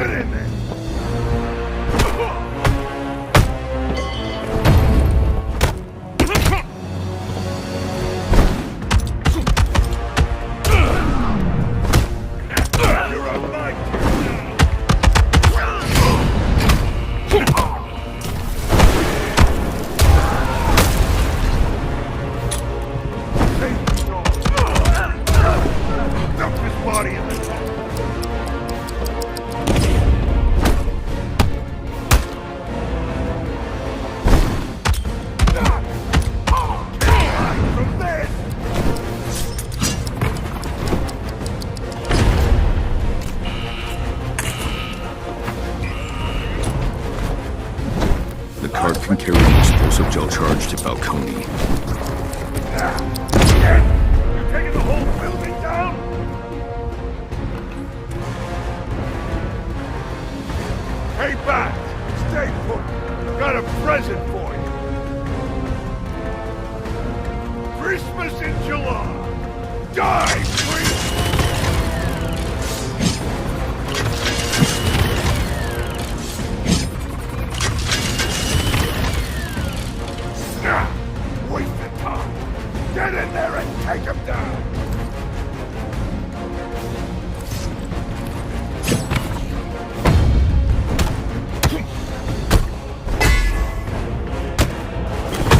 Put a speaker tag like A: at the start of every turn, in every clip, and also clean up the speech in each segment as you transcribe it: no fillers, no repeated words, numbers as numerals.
A: Get in there!
B: Can carry an explosive gel charge to Falcone.
A: You taking the whole building down? Hey, back! Stay put! Got a present for you! Christmas in July! Die, please! Wasted time! Get in there and take him down!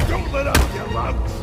A: Don't let up, you louts!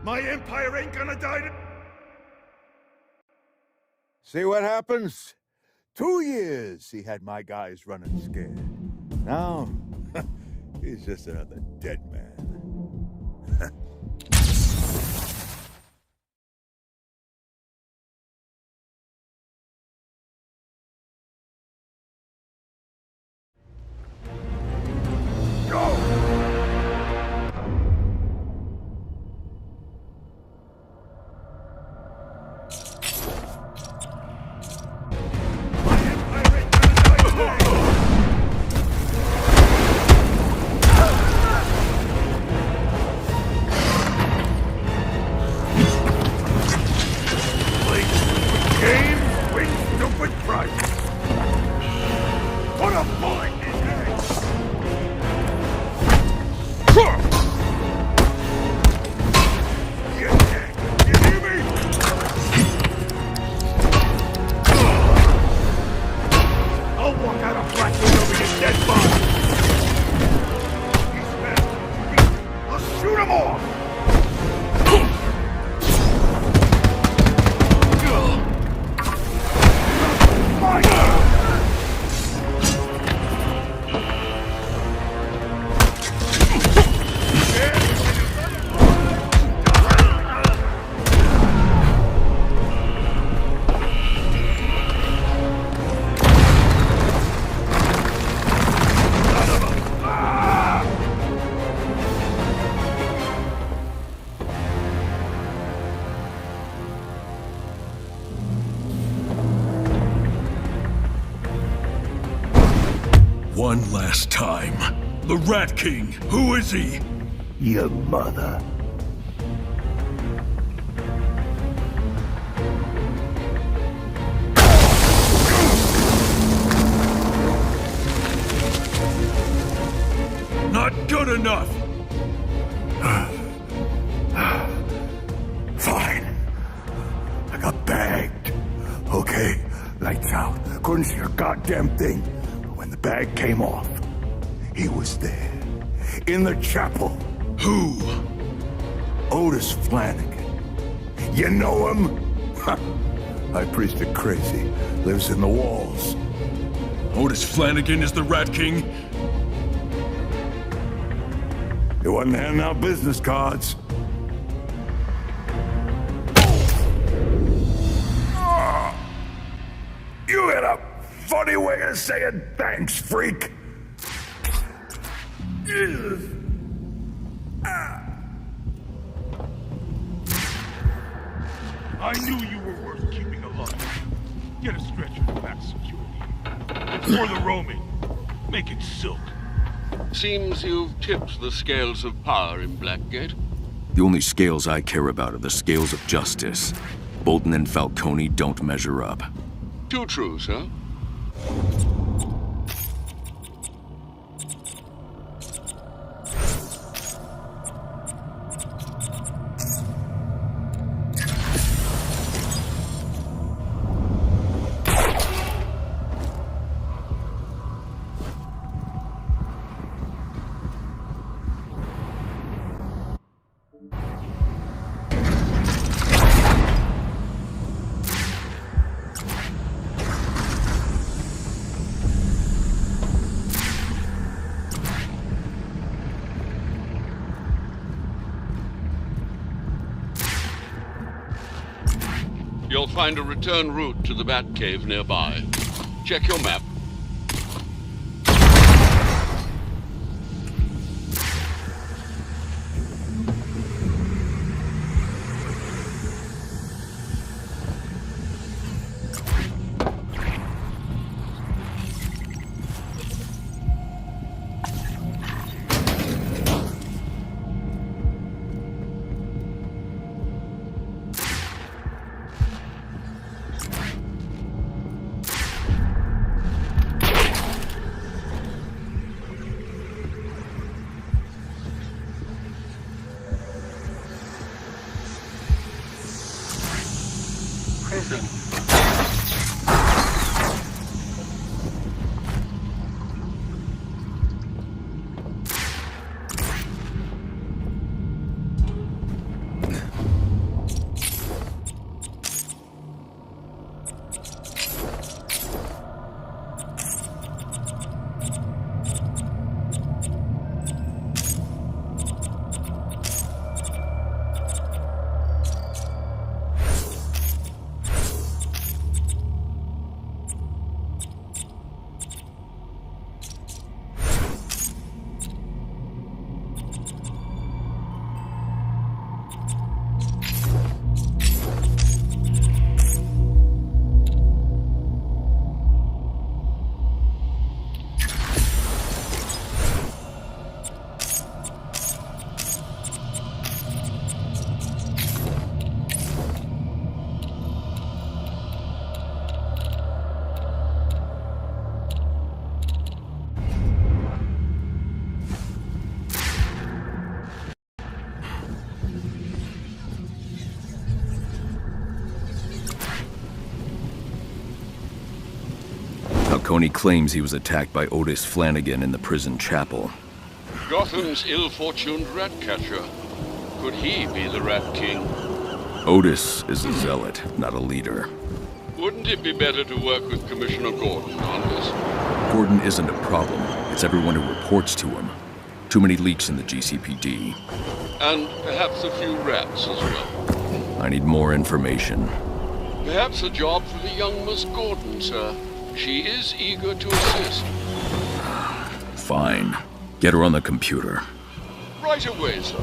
A: My empire ain't gonna die to...
C: See what happens? 2 years he had my guys running scared. Now, he's just another dead man.
B: One last time. The Rat King, who is he?
D: Your mother.
B: Not good enough!
D: Fine. I got bagged. Okay, lights out. Couldn't see a goddamn thing. But when the bag came off, he was there. In the chapel.
B: Who?
D: Otis Flanagan. You know him? High priest of crazy. Lives in the walls.
B: Otis Flanagan is the Rat King?
D: He wasn't handing out business cards. You had a funny way of saying thanks, freak.
A: I knew you were worth keeping alive. Get a stretcher to back security. It's for the roaming. Make it silk.
E: Seems you've tipped the scales of power in Blackgate.
B: The only scales I care about are the scales of justice. Bolton and Falcone don't measure up.
E: Too true, sir. You'll find a return route to the Batcave nearby. Check your map. Prison.
B: Falcone claims he was attacked by Otis Flanagan in the prison chapel.
E: Gotham's ill-fortuned rat catcher. Could he be the Rat King?
B: Otis is a zealot, not a leader.
E: Wouldn't it be better to work with Commissioner Gordon on this?
B: Gordon isn't a problem. It's everyone who reports to him. Too many leaks in the GCPD.
E: And perhaps a few rats as well.
B: I need more information.
E: Perhaps a job for the young Miss Gordon, sir. She is eager to assist.
B: Fine. Get her on the computer.
E: Right away, sir.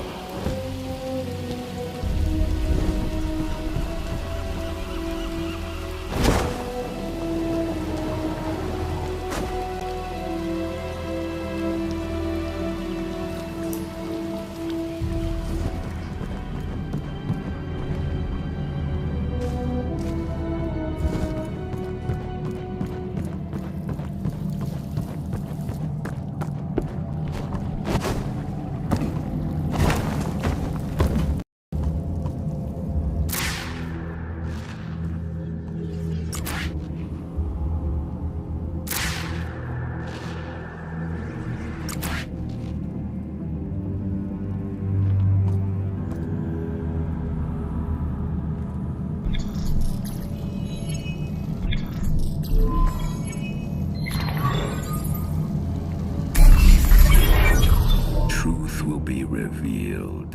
B: killed.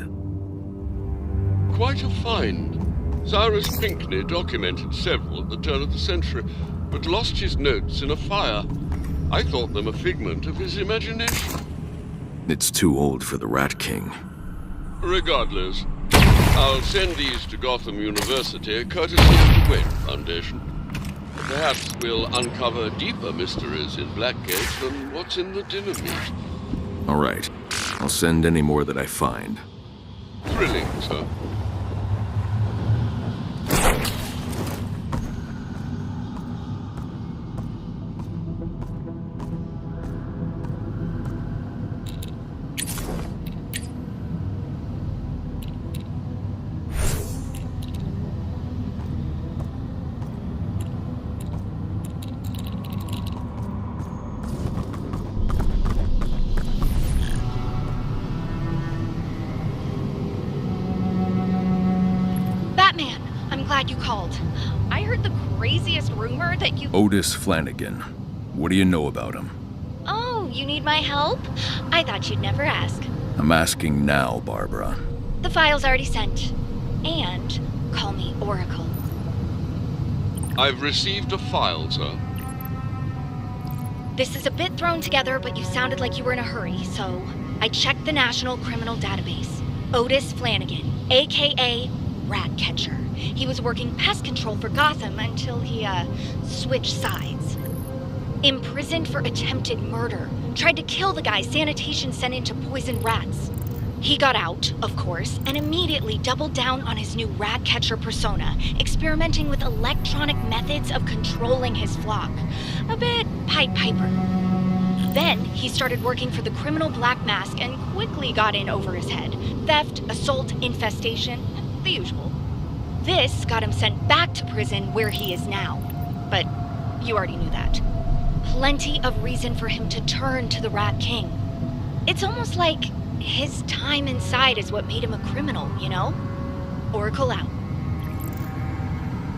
E: Quite a find. Cyrus Pinckney documented several at the turn of the century, but lost his notes in a fire. I thought them a figment of his imagination.
B: It's too old for the Rat King.
E: Regardless, I'll send these to Gotham University, courtesy of the Wayne Foundation. Perhaps we'll uncover deeper mysteries in Blackgate than what's in the dynamite.
B: All right. I'll send any more that I find.
E: Thrilling, sir.
F: Glad you called. I heard the craziest rumor that you...
B: Otis Flanagan. What do you know about him?
F: Oh, you need my help? I thought you'd never ask.
B: I'm asking now, Barbara.
F: The file's already sent. And call me Oracle.
E: I've received a file, sir.
F: This is a bit thrown together, but you sounded like you were in a hurry, so I checked the National Criminal Database. Otis Flanagan, a.k.a. Ratcatcher. He was working pest control for Gotham until he, switched sides. Imprisoned for attempted murder. Tried to kill the guy sanitation sent in to poison rats. He got out, of course, and immediately doubled down on his new Ratcatcher persona, experimenting with electronic methods of controlling his flock. A bit Pied Piper. Then he started working for the criminal Black Mask and quickly got in over his head. Theft, assault, infestation, the usual. This got him sent back to prison where he is now. But you already knew that. Plenty of reason for him to turn to the Rat King. It's almost like his time inside is what made him a criminal, you know? Oracle out.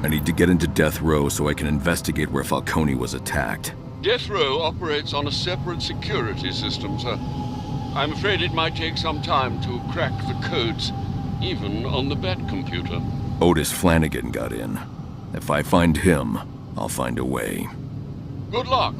B: I need to get into Death Row so I can investigate where Falcone was attacked.
E: Death Row operates on a separate security system, sir. I'm afraid it might take some time to crack the codes, even on the Bat computer.
B: Otis Flanagan got in. If I find him, I'll find a way.
E: Good luck.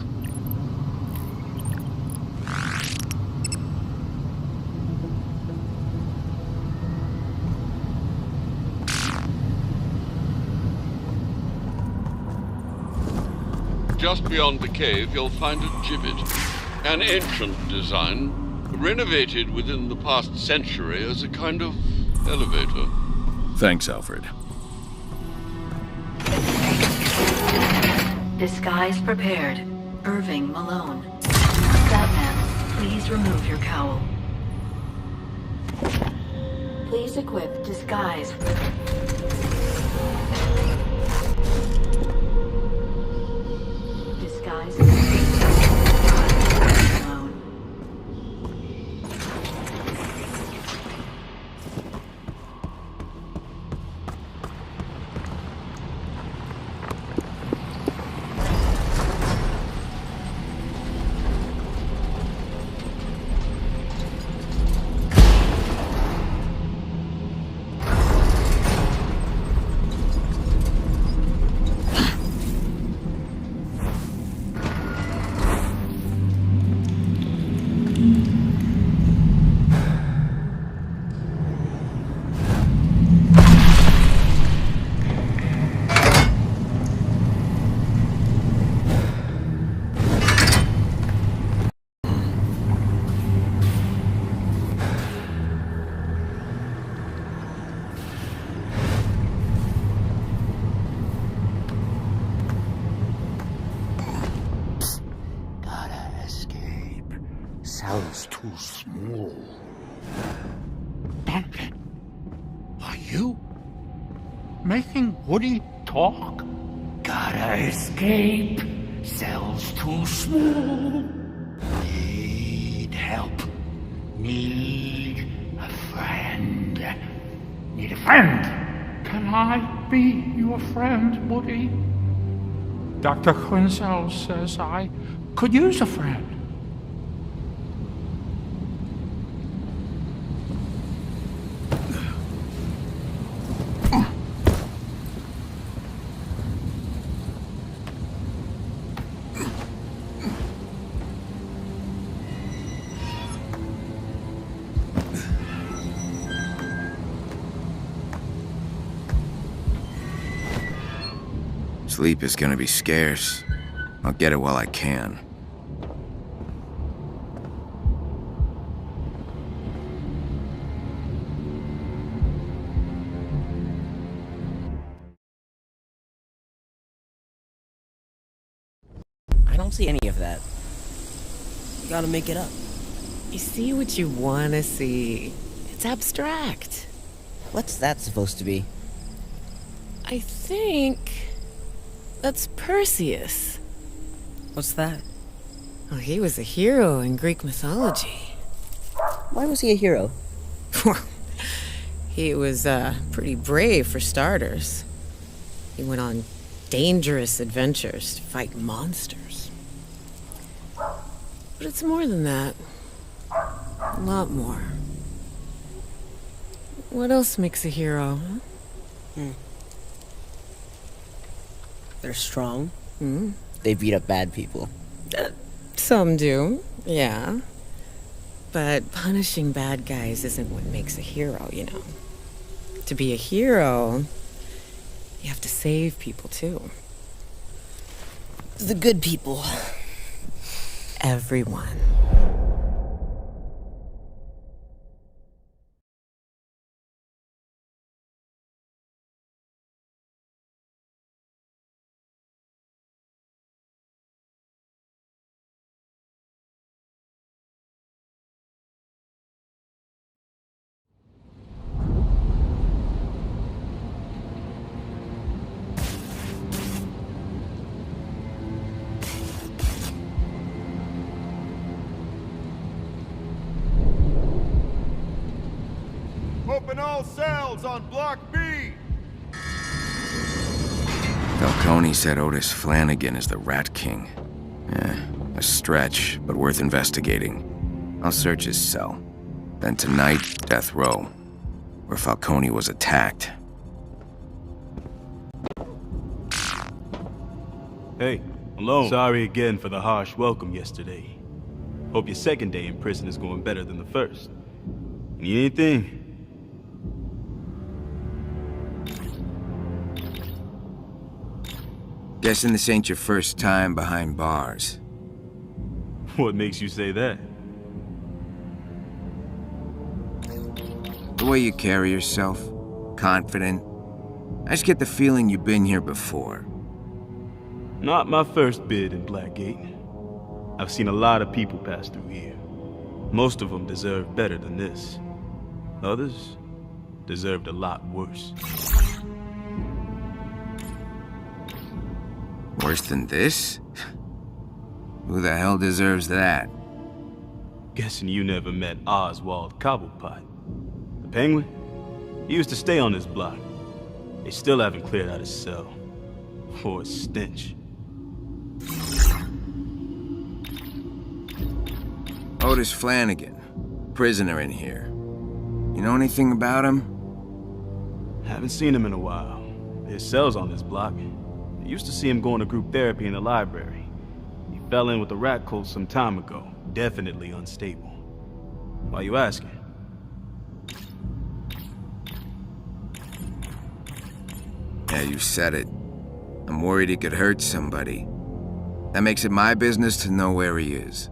E: Just beyond the cave, you'll find a gibbet. An ancient design, renovated within the past century as a kind of elevator.
B: Thanks, Alfred.
G: Disguise prepared. Irving Malone. Batman, please remove your cowl. Please equip disguise. Disguise. Malone.
D: Cell's too small. Duncan, are you making Woody talk? Gotta escape. Cell's too small. Need help. Need a friend. Need a friend. Can I be your friend, Woody? Dr. Quinzel says I could use a friend.
B: Sleep is gonna be scarce. I'll get it while I can.
H: I don't see any of that. You gotta make it up.
I: You see what you want to see. It's abstract.
H: What's that supposed to be?
I: I think that's Perseus.
H: What's that?
I: Oh, he was a hero in Greek mythology.
H: Why was he a hero?
I: He was pretty brave for starters. He went on dangerous adventures to fight monsters. But it's more than that. A lot more. What else makes a hero?
H: They're strong. They beat up bad people.
I: Some do, yeah. But punishing bad guys isn't what makes a hero, you know. To be a hero, you have to save people too.
H: The good people.
I: Everyone.
C: Open all cells on Block B!
B: Falcone said Otis Flanagan is the Rat King. A stretch, but worth investigating. I'll search his cell. Then tonight, death row, where Falcone was attacked.
J: Hey, Malone. Sorry again for the harsh welcome yesterday. Hope your second day in prison is going better than the first. Need anything?
B: Guessing this ain't your first time behind bars.
J: What makes you say that?
B: The way you carry yourself, confident. I just get the feeling you've been here before.
J: Not my first bid in Blackgate. I've seen a lot of people pass through here. Most of them deserve better than this. Others deserved a lot worse.
B: Worse than this? Who the hell deserves that?
J: Guessing you never met Oswald Cobblepot. The Penguin? He used to stay on this block. They still haven't cleared out his cell. For his stench.
B: Otis Flanagan, prisoner in here. You know anything about him?
J: Haven't seen him in a while. His cell's on this block. I used to see him going to group therapy in the library. He fell in with the rat cult some time ago. Definitely unstable. Why you asking?
B: Yeah, you said it. I'm worried he could hurt somebody. That makes it my business to know where he is.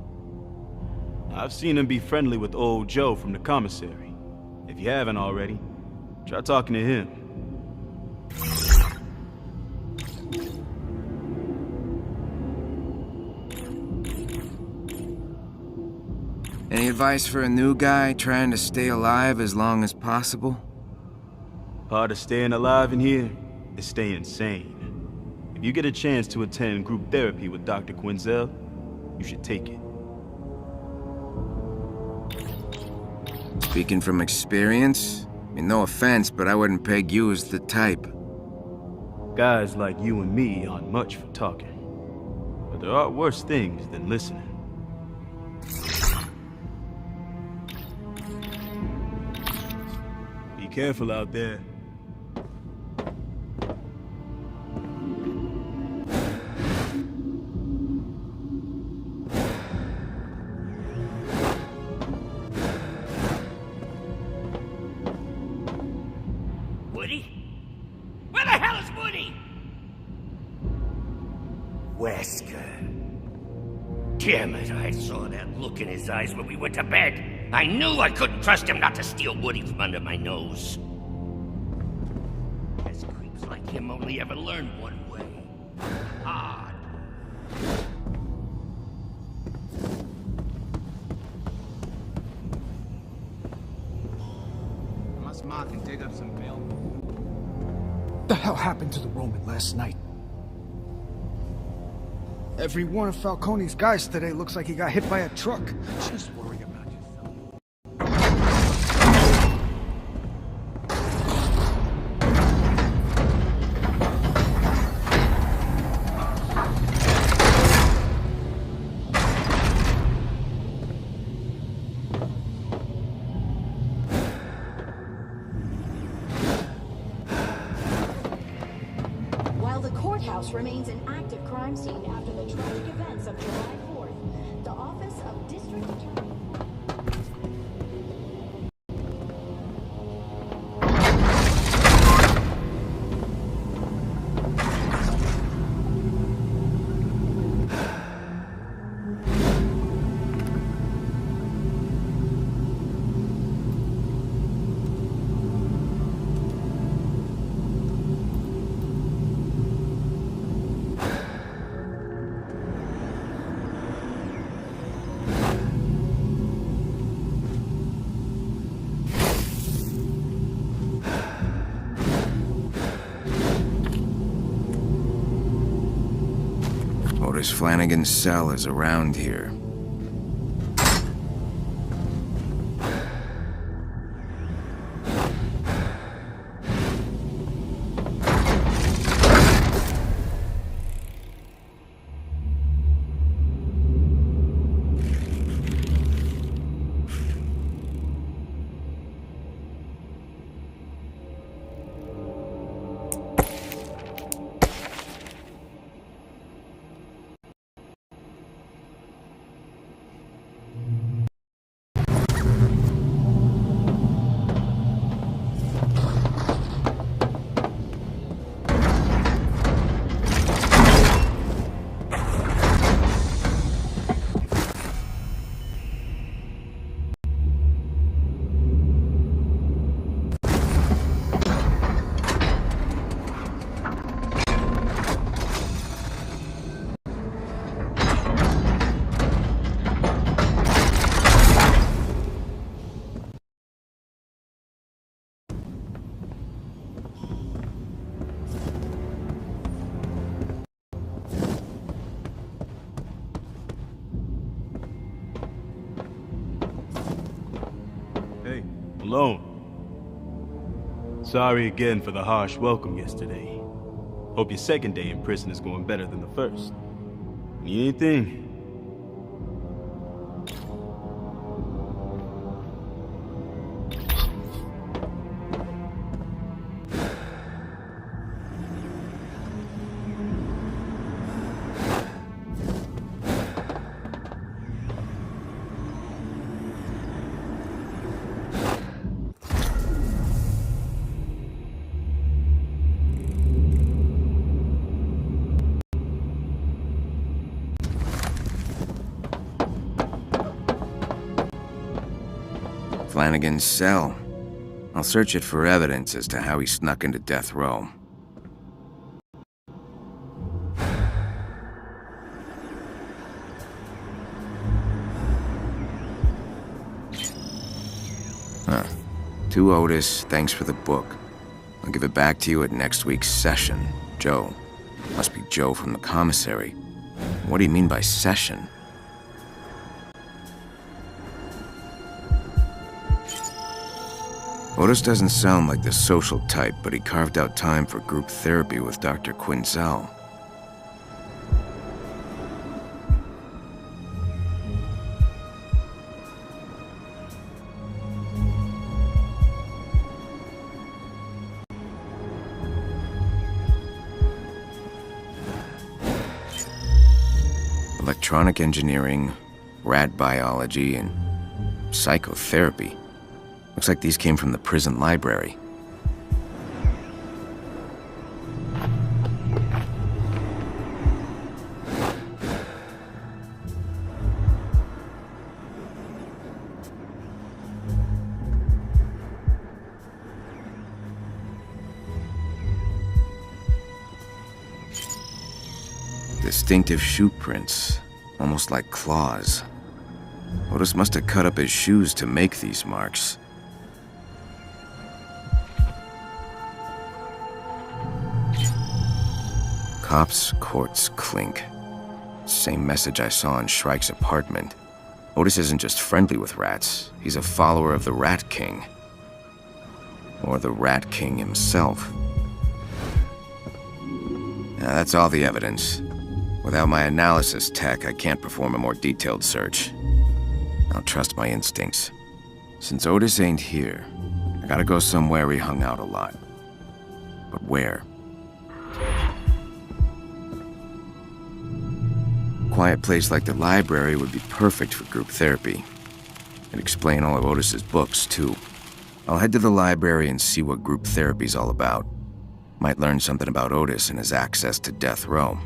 J: I've seen him be friendly with old Joe from the commissary. If you haven't already, try talking to him.
B: Any advice for a new guy trying to stay alive as long as possible?
J: Part of staying alive in here is staying sane. If you get a chance to attend group therapy with Dr. Quinzel, you should take it.
B: Speaking from experience, I mean, no offense, but I wouldn't peg you as the type.
J: Guys like you and me aren't much for talking. But there are worse things than listening. Be careful out there.
K: Woody? Where the hell is Woody? Wesker. Damn it, I saw that look in his eyes when we went to bed. I knew I couldn't trust him not to steal Woody from under my nose. As creeps like him only ever learn one way. Hard.
L: I must mark and dig up some mail. What the hell happened to the Roman last night? Every one of Falcone's guys today looks like he got hit by a truck. Just worry about yourself.
M: While the courthouse remains an active crime scene after the tragic events of July 4th, the Office of District Attorney...
B: Otis Flanagan's cell is around here.
J: Malone. Sorry again for the harsh welcome yesterday. Hope your second day in prison is going better than the first. Need anything?
B: Flanagan's cell. I'll search it for evidence as to how he snuck into death row. Huh. To Otis, thanks for the book. I'll give it back to you at next week's session. Joe. Must be Joe from the commissary. What do you mean by session? Otis doesn't sound like the social type, but he carved out time for group therapy with Dr. Quinzel. Electronic engineering, rat biology, and psychotherapy. Looks like these came from the prison library. distinctive shoe prints, almost like claws. Otis must have cut up his shoes to make these marks. Cops' courts clink. Same message I saw in Shrike's apartment. Otis isn't just friendly with rats, he's a follower of the Rat King. Or the Rat King himself. Now, that's all the evidence. Without my analysis tech, I can't perform a more detailed search. I'll trust my instincts. Since Otis ain't here, I gotta go somewhere he hung out a lot. But where? A quiet place like the library would be perfect for group therapy. It'd explain all of Otis's books, too. I'll head to the library and see what group therapy's all about. Might learn something about Otis and his access to death row.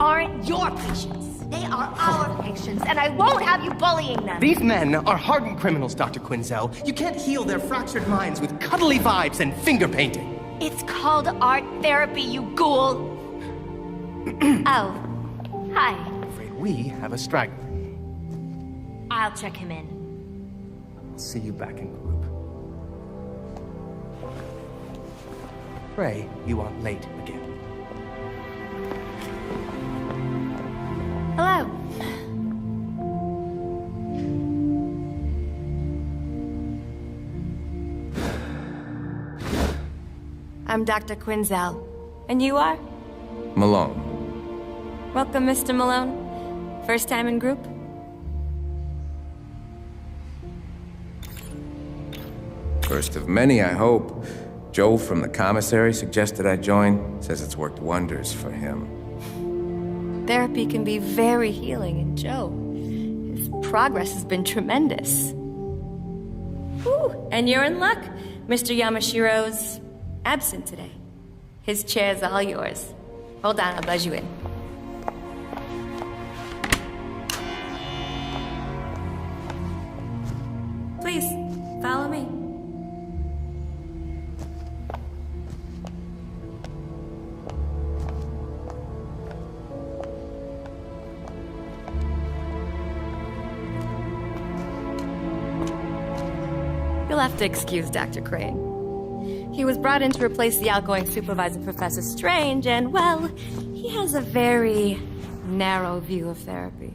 N: Aren't your patients. They are our patients, and I won't have you bullying them.
O: These men are hardened criminals, Dr. Quinzel. You can't heal their fractured minds with cuddly vibes and finger painting.
N: It's called art therapy, you ghoul. Oh, hi.
O: I'm afraid we have a straggler.
N: I'll check him in.
O: I'll see you back in group. Pray you aren't late again.
N: Hello. I'm Dr. Quinzel. And you are?
B: Malone.
N: Welcome, Mr. Malone. First time in group?
B: First of many, I hope. Joe from the commissary suggested I join. Says it's worked wonders for him.
N: Therapy can be very healing, and Joe, his progress has been tremendous. Ooh, and you're in luck. Mr. Yamashiro's absent today. His chair's all yours. Hold on, I'll buzz you in. Please, follow me. You'll have to excuse Dr. Crane. He was brought in to replace the outgoing supervisor, Professor Strange, and, well, he has a very narrow view of therapy.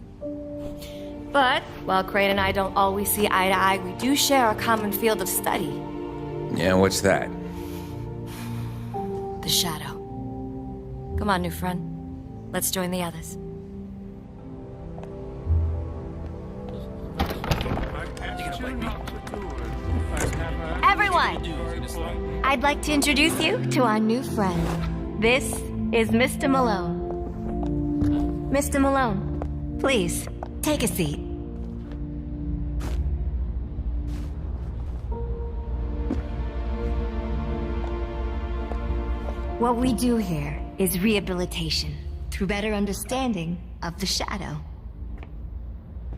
N: But, while Crane and I don't always see eye to eye, we do share a common field of study.
B: Yeah, what's that?
N: The Shadow. Come on, new friend. Let's join the others. Everyone, I'd like to introduce you to our new friend. This is Mr. Malone. Mr. Malone, please, take a seat. What we do here is rehabilitation through better understanding of the shadow.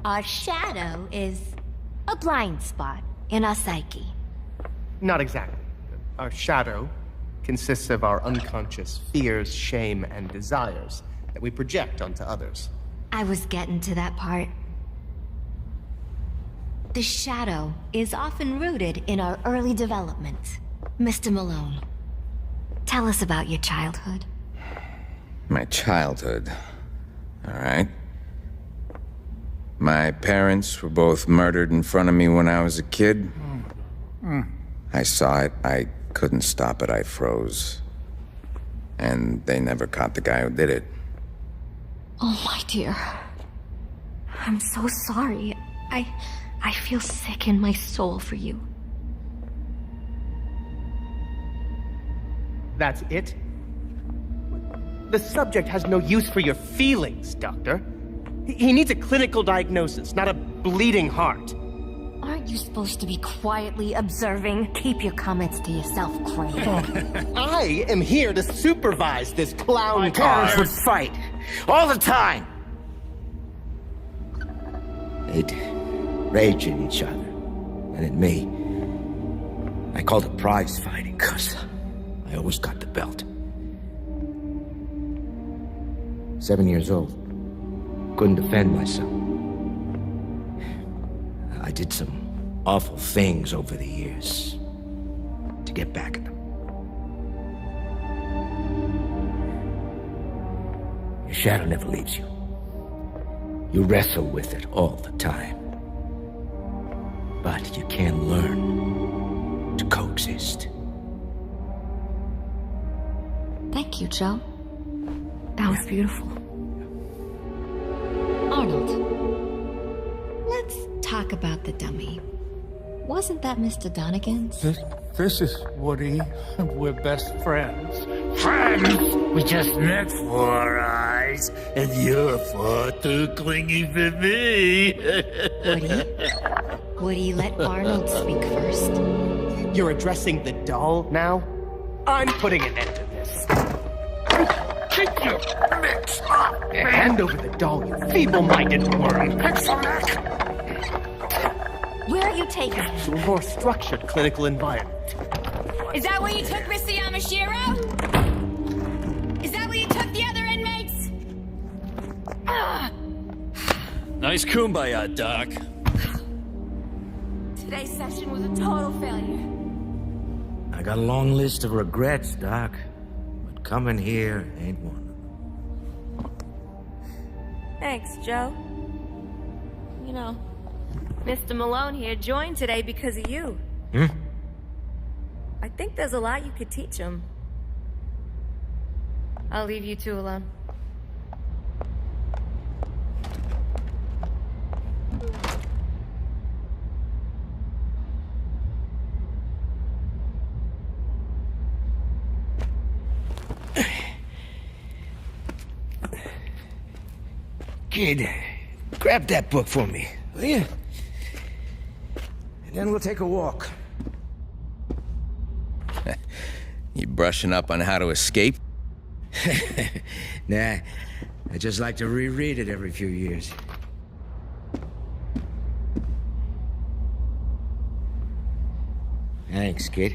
N: Our shadow is a blind spot in our psyche.
O: Not exactly. Our shadow consists of our unconscious fears, shame, and desires that we project onto others.
N: I was getting to that part. The shadow is often rooted in our early development. Mr. Malone, tell us about your childhood.
B: My childhood. All right. My parents were both murdered in front of me when I was a kid. I saw it. I couldn't stop it. I froze. And they never caught the guy who did it.
N: Oh, my dear. I'm so sorry. I feel sick in my soul for you.
O: That's it? The subject has no use for your feelings, Doctor. He needs a clinical diagnosis, not a bleeding heart.
N: Aren't you supposed to be quietly observing? Keep your comments to yourself, Crane.
O: I am here to supervise this clown
D: My
O: car.
D: parents would fight. All the time. They'd rage at each other. And at me. I called it prize fighting, because I always got the belt. 7 years old. Couldn't defend myself. I did some awful things over the years to get back at them. Your shadow never leaves you. You wrestle with it all the time. But you can learn to coexist.
N: Thank you, Joe. That was beautiful.
F: Arnold, let's talk about the dummy. Wasn't that Mr. Donegan's?
P: This is Woody. We're best friends.
D: Friends? We just met 4 eyes, and you're far too clingy for me.
F: Woody, let Arnold speak first.
O: You're addressing the doll now? I'm putting an end to this. Keep your mitts up! Hand over the doll, you feeble-minded worm!
N: Where are you taking him?
O: To a more structured clinical environment.
Q: Is that where you took Mr. Yamashiro? Is that where you took the other inmates?
R: Nice kumbaya, Doc.
Q: Today's session was a total failure.
D: I got a long list of regrets, Doc. But coming here ain't one.
N: Thanks, Joe. You know, Mr. Malone here joined today because of you. I think there's a lot you could teach him. I'll leave you two alone.
D: Kid, grab that book for me, will you? And then we'll take a walk.
B: You brushing up on how to escape?
D: Nah, I just like to reread it every few years. Thanks, kid.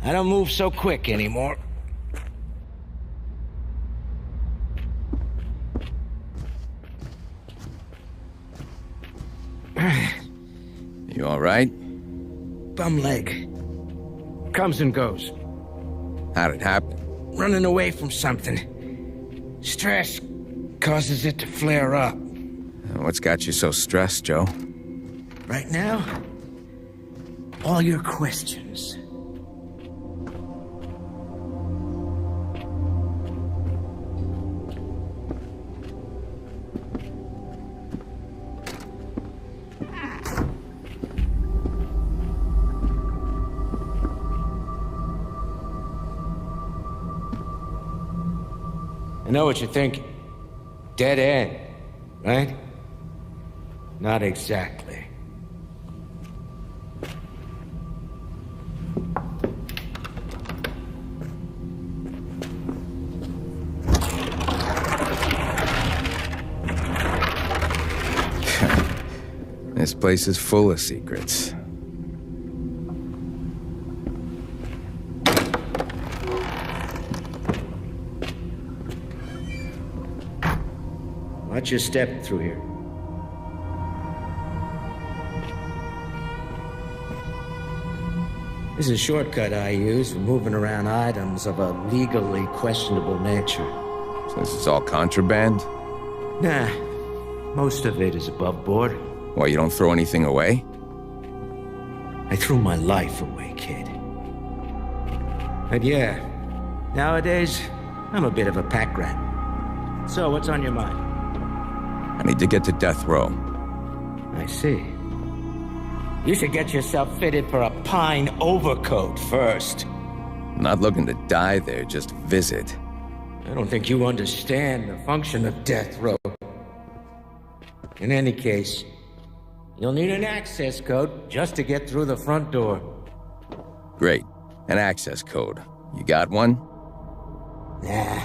D: I don't move so quick anymore.
B: You all right?
D: Bum leg. Comes and goes.
B: How'd it happen?
D: Running away from something. Stress causes it to flare up.
B: What's got you so stressed, Joe?
D: Right now, all your questions. I know what you're thinking. Dead end, right? Not exactly.
B: This place is full of secrets.
D: Watch your step through here. This is a shortcut I use for moving around items of a legally questionable nature.
B: So this is all contraband?
D: Nah,
S: Most of it is above board.
B: Why, you don't throw anything away?
S: I threw my life away, kid. But yeah, nowadays, I'm a bit of a pack rat. So, what's on your mind?
B: I need to get to death row.
S: I see. You should get yourself fitted for a pine overcoat first.
B: I'm not looking to die there, just visit.
S: I don't think you understand the function of death row. In any case, you'll need an access code just to get through the front door.
B: Great. An access code. You got one?
S: Nah.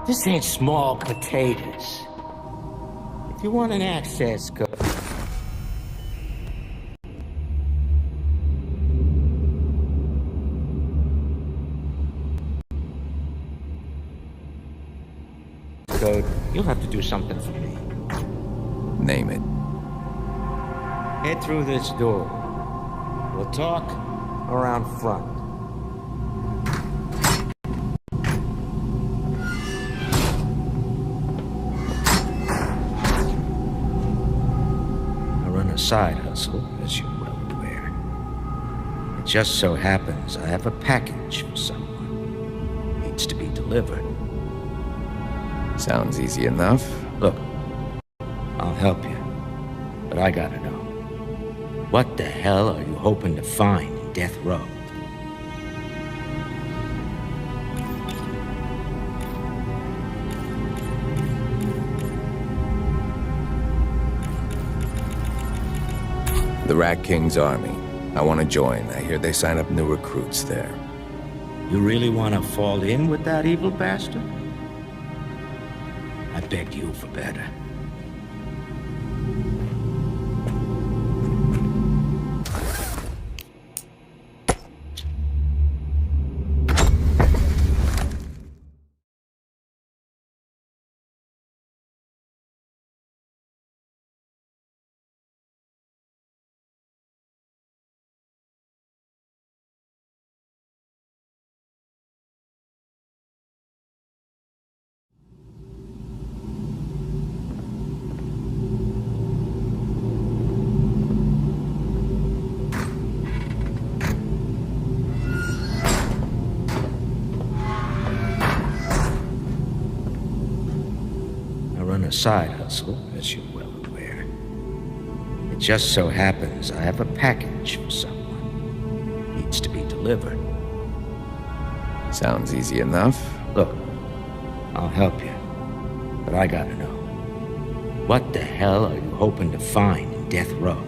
S: This ain't small potatoes. If you want an access code... you'll have to do something for me.
B: Name it.
S: Head through this door. We'll talk around front. I run a side hustle, as you're well aware. It just so happens I have a package for someone. Needs to be delivered.
B: Sounds easy enough.
S: Look, I'll help you, but I gotta know. What the hell are you hoping to find in death row?
B: The Rat King's army. I want to join. I hear they sign up new recruits there.
S: You really want to fall in with that evil bastard? I beg you for better. A side hustle, as you're well aware. It just so happens I have a package for someone. Needs to be delivered.
B: Sounds easy enough.
S: Look, I'll help you, but I gotta know. What the hell are you hoping to find in death row?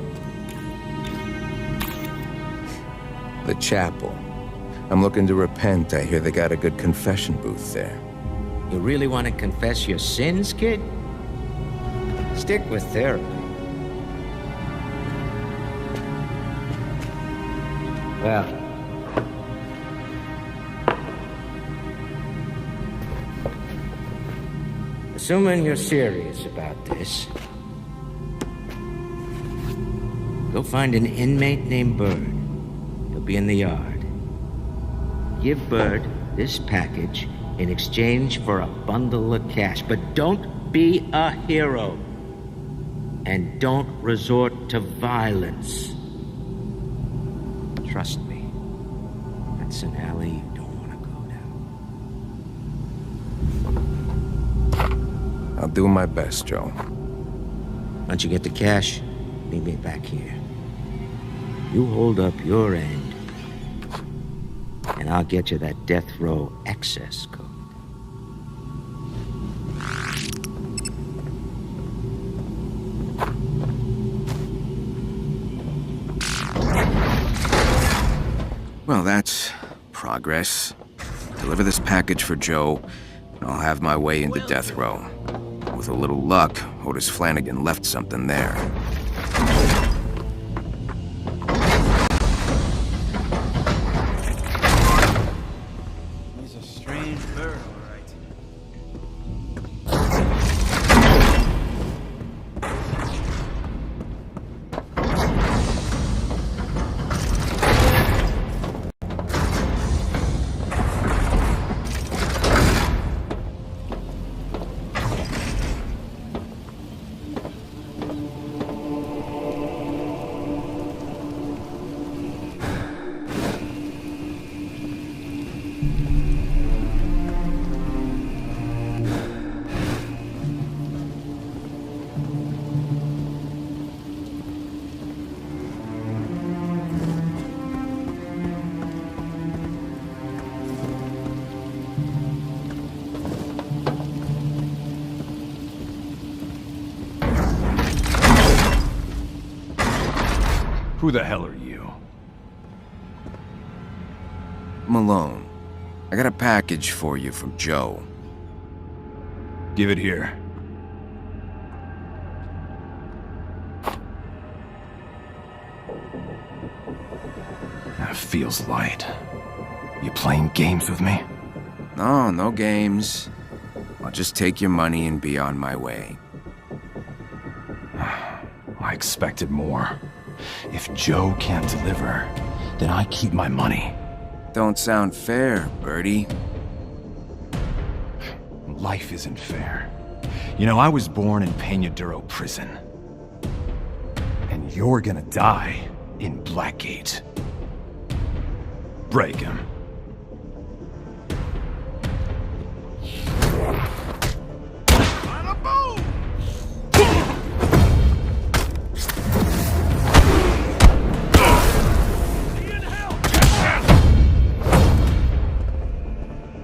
B: The chapel. I'm looking to repent. I hear they got a good confession booth there.
S: You really want to confess your sins, kid? Stick with therapy. Well, assuming you're serious about this, go find an inmate named Bird. He'll be in the yard. Give Bird this package in exchange for a bundle of cash, but don't be a hero. And don't resort to violence. Trust me, that's an alley you don't want to go down.
B: I'll do my best, Joe.
S: Once you get the cash, meet me back here. You hold up your end, and I'll get you that death row access code.
B: Well, that's progress. Deliver this package for Joe, and I'll have my way into death row. With a little luck, Otis Flanagan left something there.
T: He's a strange bird, all
U: Who the hell are you?
B: Malone, I got a package for you from Joe.
U: Give it here. That feels light. You playing games with me?
B: No, no games. I'll just take your money and be on my way.
U: I expected more. If Joe can't deliver, then I keep my money.
B: Don't sound fair, Birdie.
U: Life isn't fair. You know, I was born in Peñadero prison. And you're gonna die in Blackgate. Break him.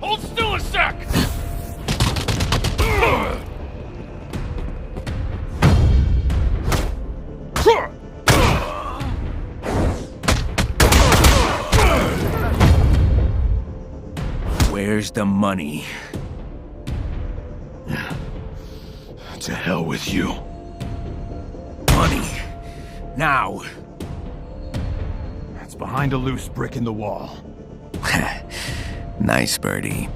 A: Hold still a sec!
B: Where's the money?
U: To hell with you.
B: Money. Now.
U: It's behind a loose brick in the wall.
B: Nice, Birdie.